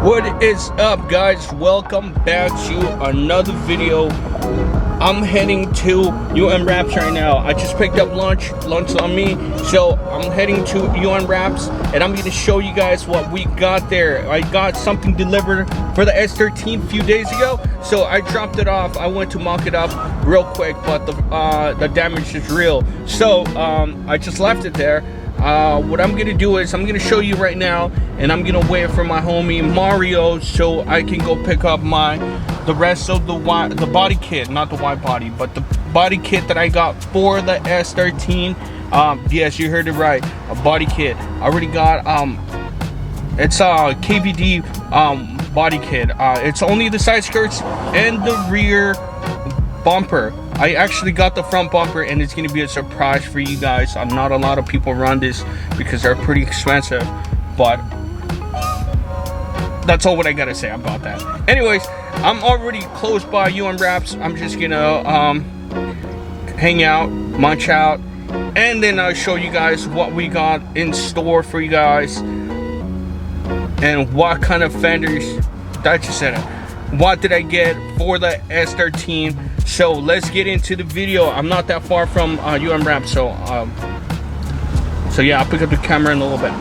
What is up, guys? Welcome back to another video. I'm heading to u.mwraps right now. I just picked up lunch on me, so I'm heading to u.mwraps and I'm going to show you guys what we got there. I got something delivered for the S13 a few days ago, so I dropped it off. I went to mock it up real quick, but the damage is real, so I just left it there. What I'm gonna do is I'm gonna show you right now, and I'm gonna wait for my homie Mario so I can go pick up the rest of the body kit, not the wide body, but the body kit that I got for the S13. Yes, you heard it right, a body kit. I already got it's a KVD body kit. It's only the side skirts and the rear bumper. I actually got the front bumper, and it's gonna be a surprise for you guys. Not a lot of people run this because they're pretty expensive, but that's all what I gotta say about that. Anyways, I'm already close by u.mwraps. I'm just gonna hang out, munch out, and then I'll show you guys what we got in store for you guys and what kind of fenders. I just said it. What did I get for the S13? So let's get into the video. I'm not that far from u.mwraps, so yeah, I'll pick up the camera in a little bit.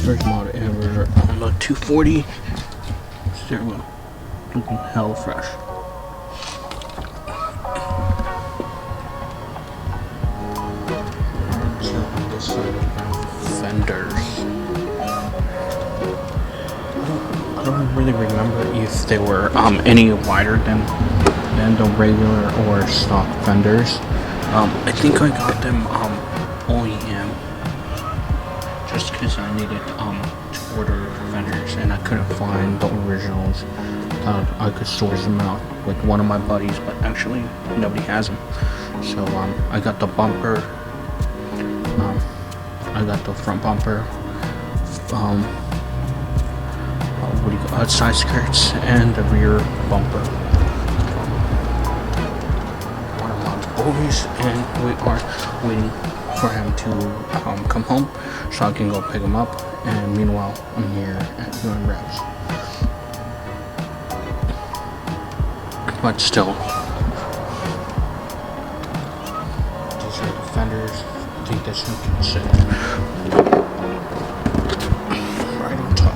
First model ever on the 240 steering wheel, looking hella fresh. So on this side we have fenders. I don't really remember if they were any wider than the regular or stock fenders. I think I got them OEM. Just because I needed to order fenders and I couldn't find the originals. I could source them out with one of my buddies, but actually nobody has them. So I got the bumper, I got the front bumper, side skirts, and the rear bumper. One of my boys, and we are waiting for him to come home so I can go pick him up, and meanwhile I'm here at u.mwraps. But still, these are the fenders. I think this one can sit right on top.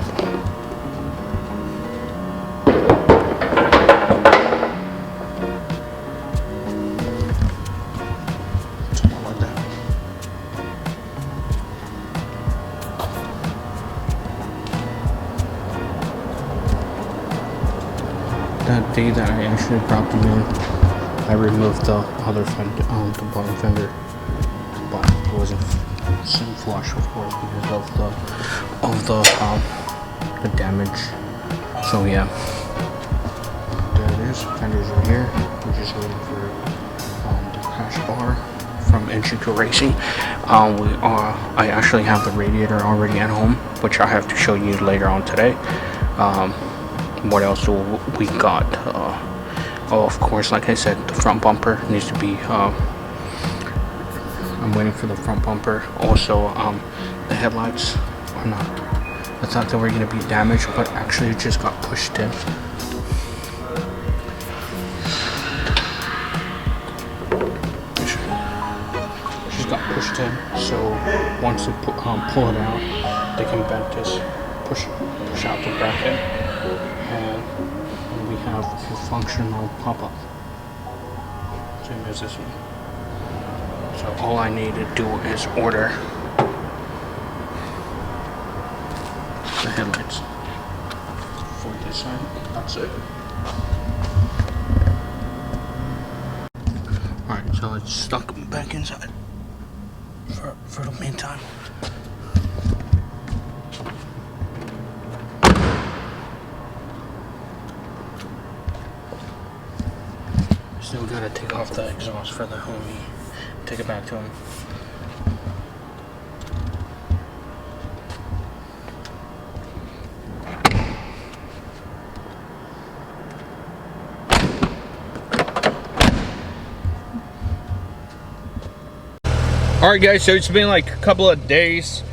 That day that I actually brought them in, I removed the other fender, the bottom fender, but it wasn't flush, of course, because of the damage. So yeah, there it is. Fenders are here. We're just waiting for the crash bar from Engine to Racing. I actually have the radiator already at home, which I have to show you later on today. What else do we got? Oh, of course, like I said, the front bumper needs to be I'm waiting for the front bumper. Also, the headlights are not, I thought they were going to be damaged, but actually it just got pushed in. It just got pushed in, so once they pull it out, they can bend this, push out the bracket, and we have a functional pop-up, same as this one. So all I need to do is order headlights for this side. That's it. Alright, so let's stuck them back inside for the meantime. Still gotta take off the exhaust for the homie. Take it back to him. Alright guys, so it's been like a couple of days.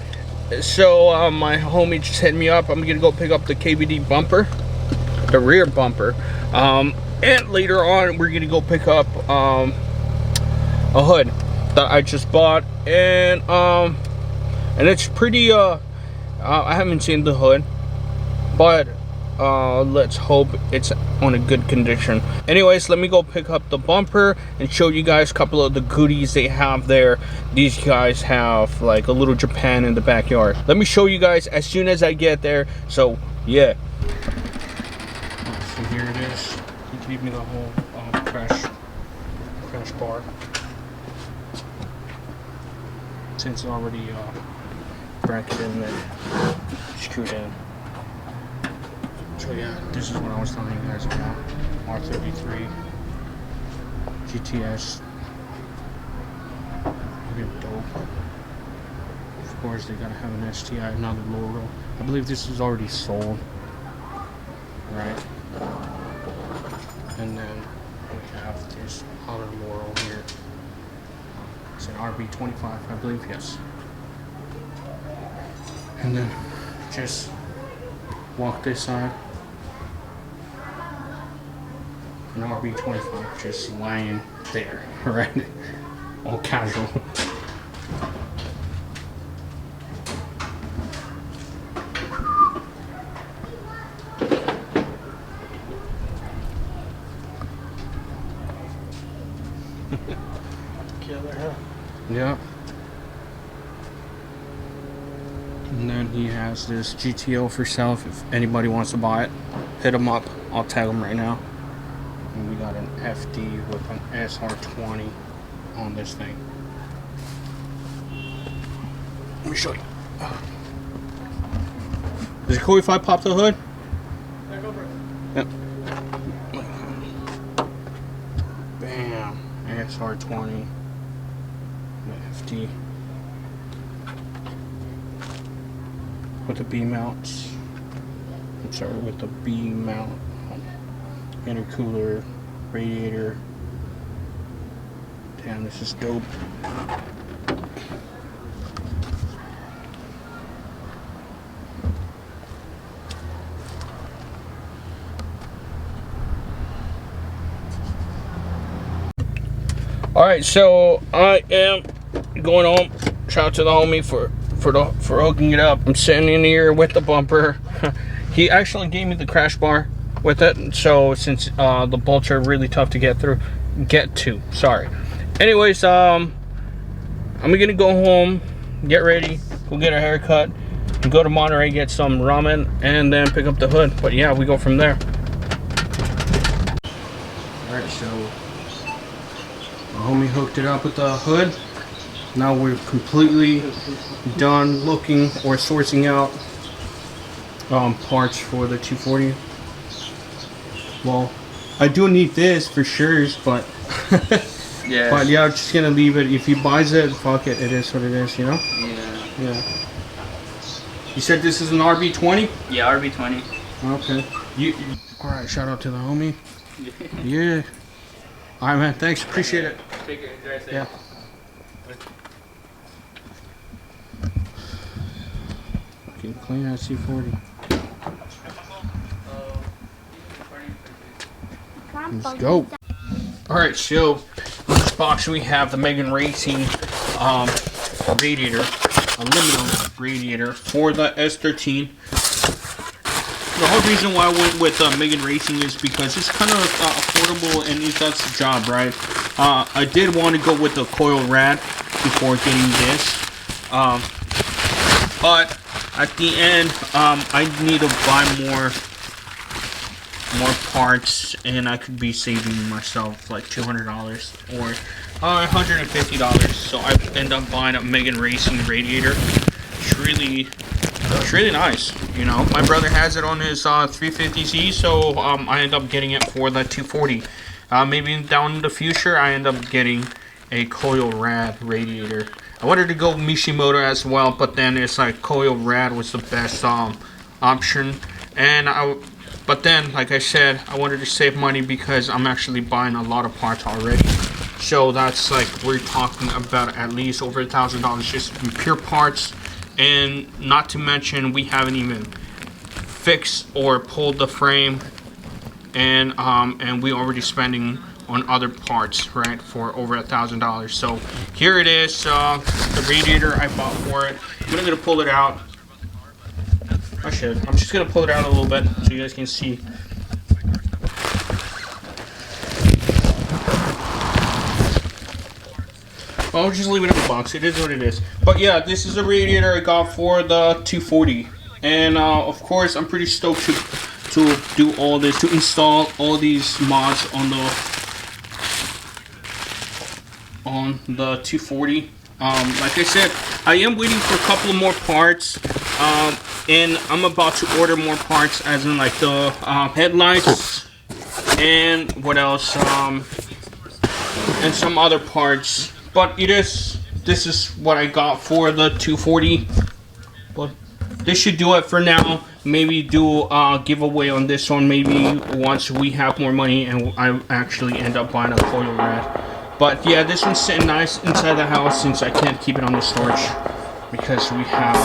So my homie just hit me up. I'm gonna go pick up the KVD bumper, the rear bumper. And later on we're gonna go pick up a hood that I just bought, and it's pretty I haven't seen the hood, but let's hope it's on a good condition. Anyways, let me go pick up the bumper and show you guys a couple of the goodies they have there. These guys have like a little Japan in the backyard. Let me show you guys as soon as I get there. So yeah, so here it is. He gave me the whole crash bar, since it's already bracketed and screwed in. So yeah, this is what I was telling you guys about. R33 GTS. Look dope. Of course, they gotta have an STI, another logo. I believe this is already sold, right? And then we have this other Laurel here. It's an RB25, I believe, yes. And then just walk this side. An RB25 just lying there, right? All casual. Killer, huh? Yeah. And then he has this GTO for sale if anybody wants to buy it. Hit him up. I'll tag him right now. And we got an FD with an SR20 on this thing. Let me show you. Is it cool if I pop the hood? Yeah, go for it. Yep. Bam. SR20. FD. With the B mounts. I'm sorry, with the B mount. Intercooler, radiator. Damn, this is dope. Alright, so I am going home. Shout out to the homie for hooking it up. I'm sitting in here with the bumper. He actually gave me the crash bar with it, so since the bolts are really tough to get to, sorry. Anyways, I'm gonna go home, get ready, go get a haircut, and go to Monterey, get some ramen, and then pick up the hood. But yeah, we go from there. Alright, so my homie hooked it up with the hood. Now we're completely done looking or sourcing out parts for the 240. Well, I do need this for sure, but yeah. But yeah, I'm just gonna leave it. If he buys it, fuck it. It is what it is, you know. Yeah. Yeah. You said this is an RB20? Yeah, RB20. Okay. You all right? Shout out to the homie. Yeah. All right, man. Thanks. Appreciate it. Take care. Drive safe. Yeah. Fucking clean that C40. Let's go. Alright, so in this box we have the Megan Racing radiator, aluminum radiator for the S13. The whole reason why I went with Megan Racing is because it's kind of affordable and it does the job, right? I did want to go with the coil rad before getting this, but at the end, I need to buy more parts, and I could be saving myself like $200 or $150. So I end up buying a Megan Racing radiator. It's really nice. You know, my brother has it on his 350Z, so I end up getting it for the 240. Maybe down in the future, I end up getting a coil rad radiator. I wanted to go Mishimoto as well, but then it's like coil rad was the best option. And but then, like I said, I wanted to save money because I'm actually buying a lot of parts already. So that's like, we're talking about at least over $1,000 just in pure parts. And not to mention, we haven't even fixed or pulled the frame. And we already spending on other parts, right, for over $1,000. So here it is, the radiator I bought for it. I'm gonna pull it out. I'm just gonna pull it out a little bit so you guys can see. I'll just leave it in the box. It is what it is. But yeah, this is a radiator I got for the 240, and of course I'm pretty stoked to do all this, to install all these mods on the 240. Like I said, I am waiting for a couple of more parts. And I'm about to order more parts, as in like the headlights and what else, and some other parts. But this is what I got for the 240. But this should do it for now. Maybe do a giveaway on this one, maybe once we have more money and I actually end up buying a coil rad. But yeah, this one's sitting nice inside the house since I can't keep it on the storage because we have